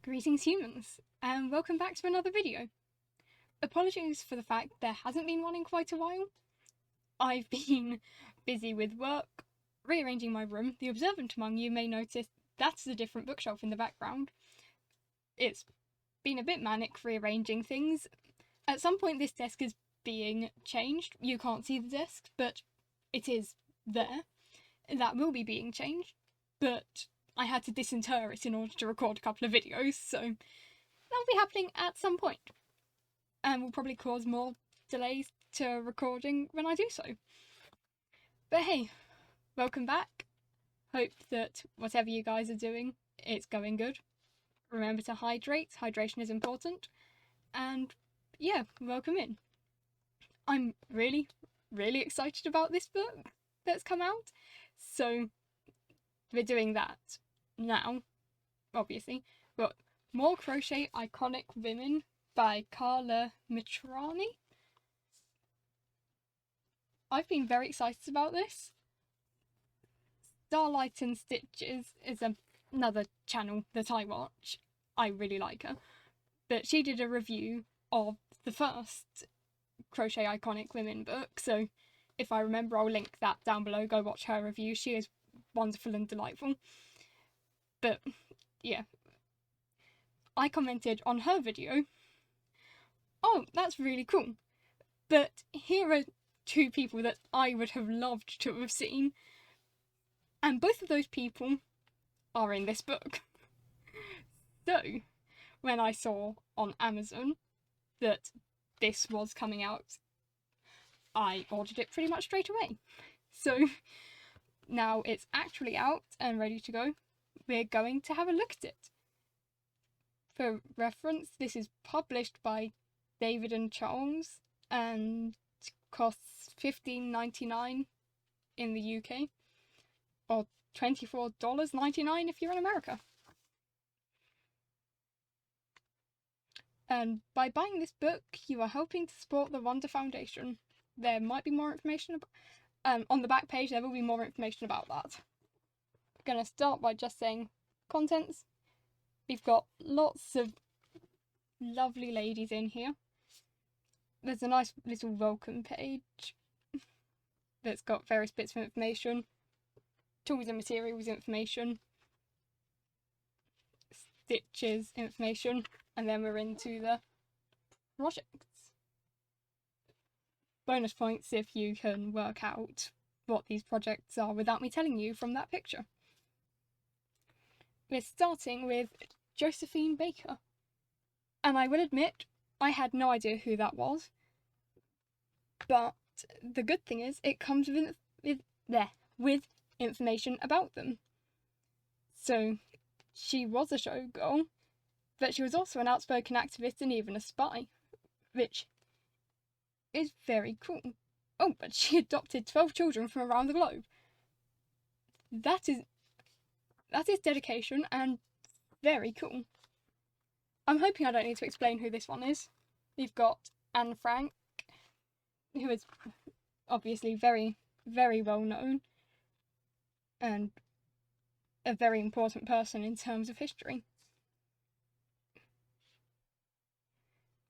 Greetings humans, and welcome back to another video. Apologies for the fact there hasn't been one in quite a while. I've been busy with work, rearranging my room. The observant among you may notice that's a different bookshelf in the background. It's been a bit manic rearranging things. At some point this desk is being changed. You can't see the desk, but it is there. That will be being changed, but I had to disinter it in order to record a couple of videos, so that'll be happening at some point. And will probably cause more delays to recording when I do so. But hey, welcome back. Hope that whatever you guys are doing, it's going good. Remember to hydrate, hydration is important. And yeah, welcome in. I'm really excited about this book that's come out. So we're doing that now, obviously. But More Crochet Iconic Women by Carla Mitrani. I've been very excited about this. Starlight and Stitches is another channel that I watch. I really like her. But she did a review of the first Crochet Iconic Women book, so if I remember I'll link that down below. Go watch her review. She is wonderful and delightful. But yeah, I commented on her video, oh, that's really cool, but here are two people that I would have loved to have seen, and both of those people are in this book. So when I saw on Amazon that this was coming out, I ordered it pretty much straight away. So now it's actually out and ready to go. We're going to have a look at it. For reference, this is published by David and Charles and costs $15.99 in the UK, or $24.99 if you're in America. And by buying this book, you are helping to support the Wonder Foundation. There might be more information on the back page. There will be more information about that. I'm going to start by just saying contents. We've got lots of lovely ladies in here. There's a nice little welcome page that's got various bits of information, tools and materials information, stitches information, and then we're into the projects. Bonus points if you can work out what these projects are without me telling you from that picture. We're starting with Josephine Baker, and I will admit I had no idea who that was, but the good thing is it comes with information about them. So she was a showgirl, but she was also an outspoken activist and even a spy, which is very cool. Oh, but she adopted 12 children from around the globe. That is dedication and very cool. I'm hoping I don't need to explain who this one is. We've got Anne Frank, who is obviously very well known and a very important person in terms of history.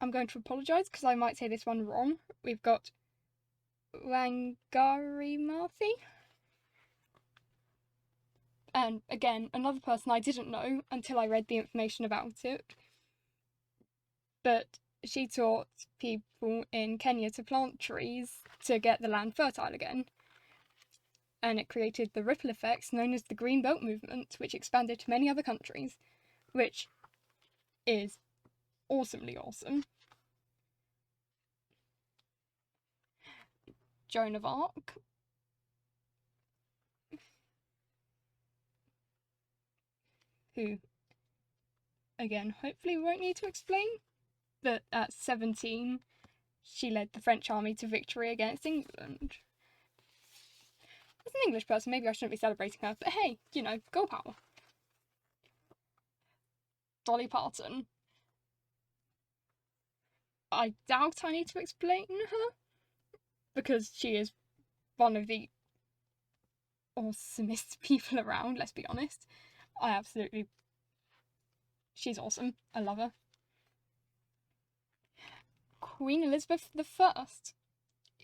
I'm going to apologise because I might say this one wrong. We've got Wangari Maathai. And again, another person I didn't know until I read the information about it. But she taught people in Kenya to plant trees to get the land fertile again. And it created the ripple effects known as the Green Belt movement, which expanded to many other countries, which is awesomely awesome. Joan of Arc. Who, again, hopefully won't need to explain, but at 17, she led the French army to victory against England. As an English person, maybe I shouldn't be celebrating her, but hey, you know, girl power. Dolly Parton. I doubt I need to explain her, because she is one of the awesomest people around, let's be honest. I absolutely She's awesome. I love her. Queen Elizabeth I.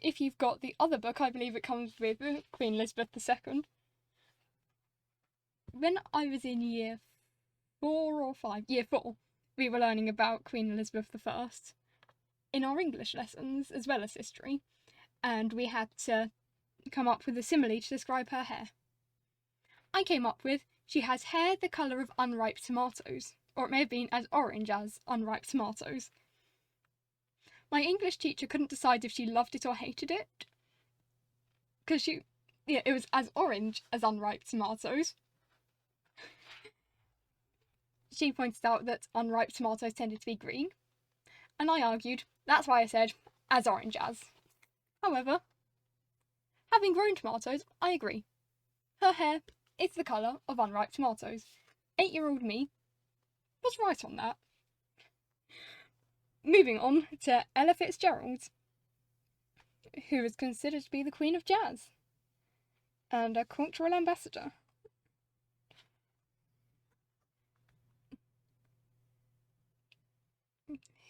If you've got the other book, I believe it comes with Queen Elizabeth II. When I was in year 4 or 5, year 4, we were learning about Queen Elizabeth I in our English lessons as well as history, and we had to come up with a simile to describe her hair. I came up with, she has hair the colour of unripe tomatoes, or it may have been as orange as unripe tomatoes. My English teacher couldn't decide if she loved it or hated it, because it was as orange as unripe tomatoes. She pointed out that unripe tomatoes tended to be green, and I argued that's why I said as orange as. However, having grown tomatoes, I agree. Her hair is the colour of unripe tomatoes. 8-year-old me was right on that. Moving on to Ella Fitzgerald, who is considered to be the Queen of Jazz and a cultural ambassador.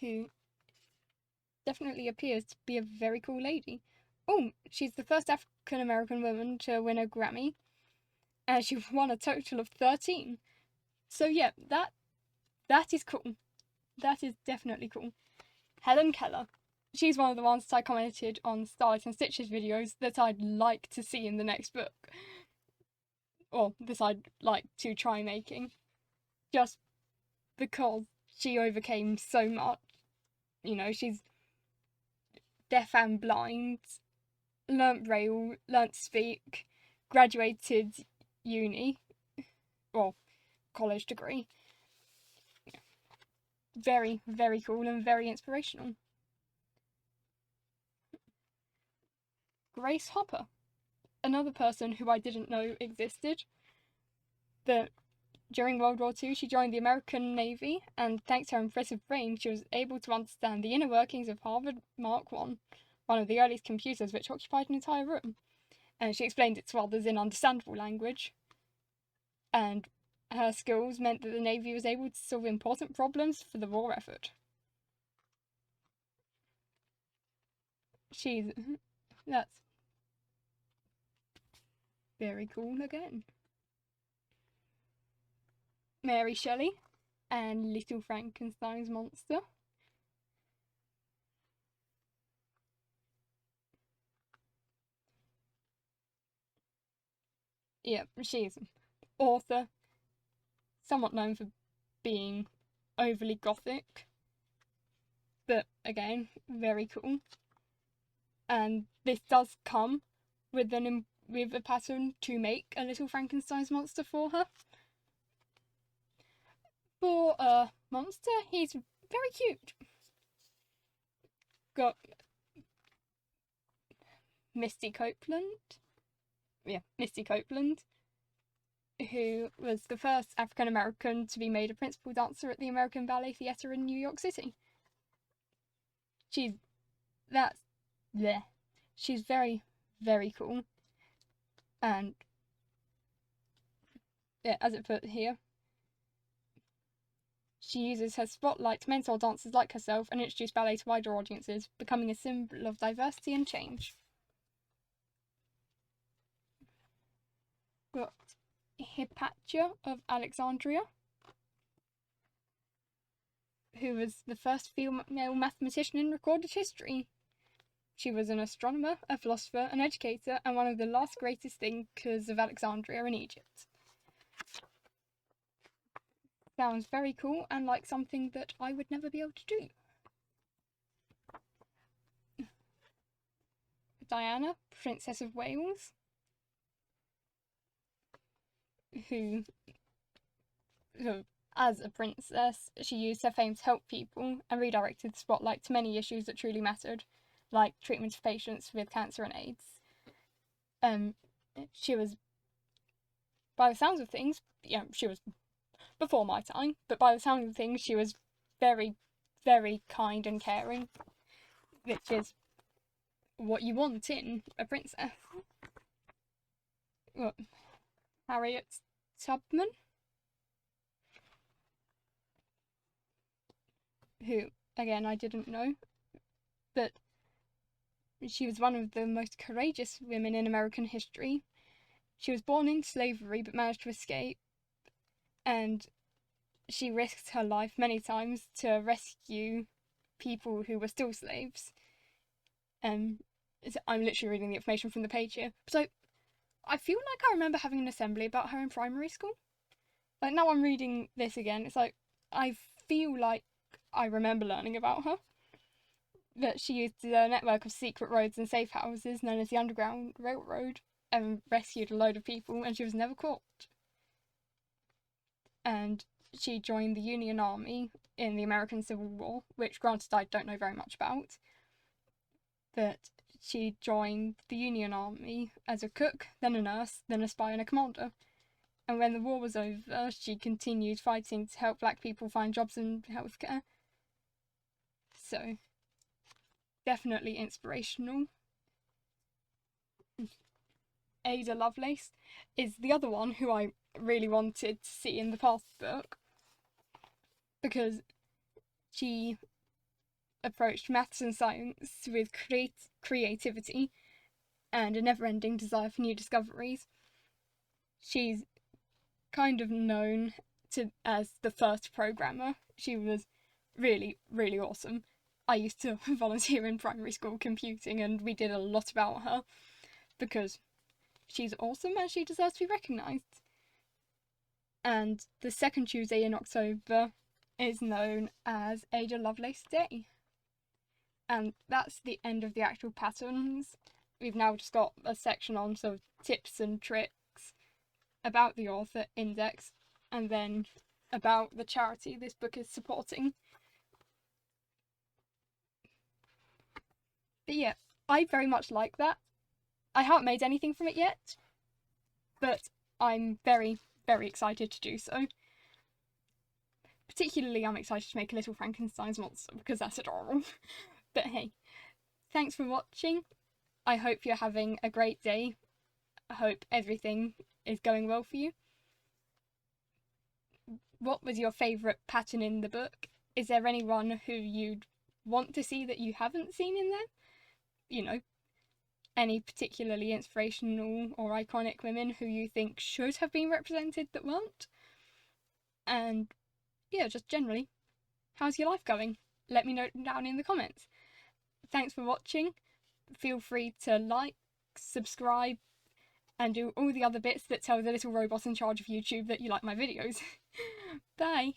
Who definitely appears to be a very cool lady. Oh, she's the first African American woman to win a Grammy, and she won a total of 13. So yeah, that is cool. That is definitely cool. Helen Keller. She's one of the ones that I commented on Starlight and Stitches videos that I'd like to see in the next book. Or that I'd like to try making. Just because she overcame so much. You know, she's deaf and blind, learnt Braille, learnt to speak, graduated uni, or college degree. Very, very cool and very inspirational. Grace Hopper, another person who I didn't know existed, but during World War II she joined the American Navy, and thanks to her impressive brain she was able to understand the inner workings of Harvard Mark I, one of the earliest computers which occupied an entire room, and she explained it to others in understandable language, and her skills meant that the Navy was able to solve important problems for the war effort. That's very cool again. Mary Shelley and Little Frankenstein's monster. Yeah, she's an author, somewhat known for being overly gothic, but again, very cool. And this does come with a pattern to make a Little Frankenstein's monster for her. For a monster, he's very cute. Got Misty Copeland. Yeah, Misty Copeland, who was the first African American to be made a principal dancer at the American Ballet Theatre in New York City. She's very, very cool. And yeah, as it put here, she uses her spotlight to mentor dancers like herself and introduce ballet to wider audiences, becoming a symbol of diversity and change. Got Hypatia of Alexandria, who was the first female mathematician in recorded history. She was an astronomer, a philosopher, an educator, and one of the last greatest thinkers of Alexandria in Egypt. Sounds very cool and like something that I would never be able to do. Diana, Princess of Wales, who as a princess, she used her fame to help people and redirected the spotlight to many issues that truly mattered, like treatment of patients with cancer and AIDS. She was, by the sounds of things, she was before my time, but by the sounds of things, she was very, very kind and caring, which is what you want in a princess. Harriet Tubman, who, again, I didn't know, but she was one of the most courageous women in American history. She was born in slavery but managed to escape, and she risked her life many times to rescue people who were still slaves. I'm literally reading the information from the page here. So I feel like I remember having an assembly about her in primary school. Like, now I'm reading this again, it's like, I feel like I remember learning about her. That she used a network of secret roads and safe houses known as the Underground Railroad and rescued a load of people, and she was never caught. And she joined the Union Army in the American Civil War, which, granted, I don't know very much about. But she joined the Union Army as a cook, then a nurse, then a spy and a commander. And when the war was over, she continued fighting to help black people find jobs in healthcare. So, definitely inspirational. Ada Lovelace is the other one who I really wanted to see in the past book, because she approached maths and science with creativity and a never-ending desire for new discoveries. She's kind of known as the first programmer. She was really, really awesome. I used to volunteer in primary school computing, and we did a lot about her because she's awesome and she deserves to be recognised. And the second Tuesday in October is known as Ada Lovelace Day. And that's the end of the actual patterns. We've now just got a section on sort of tips and tricks about the author, index, and then about the charity this book is supporting. But yeah, I very much like that. I haven't made anything from it yet, but I'm very, very excited to do so. Particularly, I'm excited to make a little Frankenstein's monster because that's adorable. But hey, thanks for watching. I hope you're having a great day. I hope everything is going well for you. What was your favourite pattern in the book? Is there anyone who you'd want to see that you haven't seen in there? You know, any particularly inspirational or iconic women who you think should have been represented that weren't? And yeah, just generally, how's your life going? Let me know down in the comments. Thanks for watching. Feel free to like, subscribe, and do all the other bits that tell the little robot in charge of YouTube that you like my videos. Bye!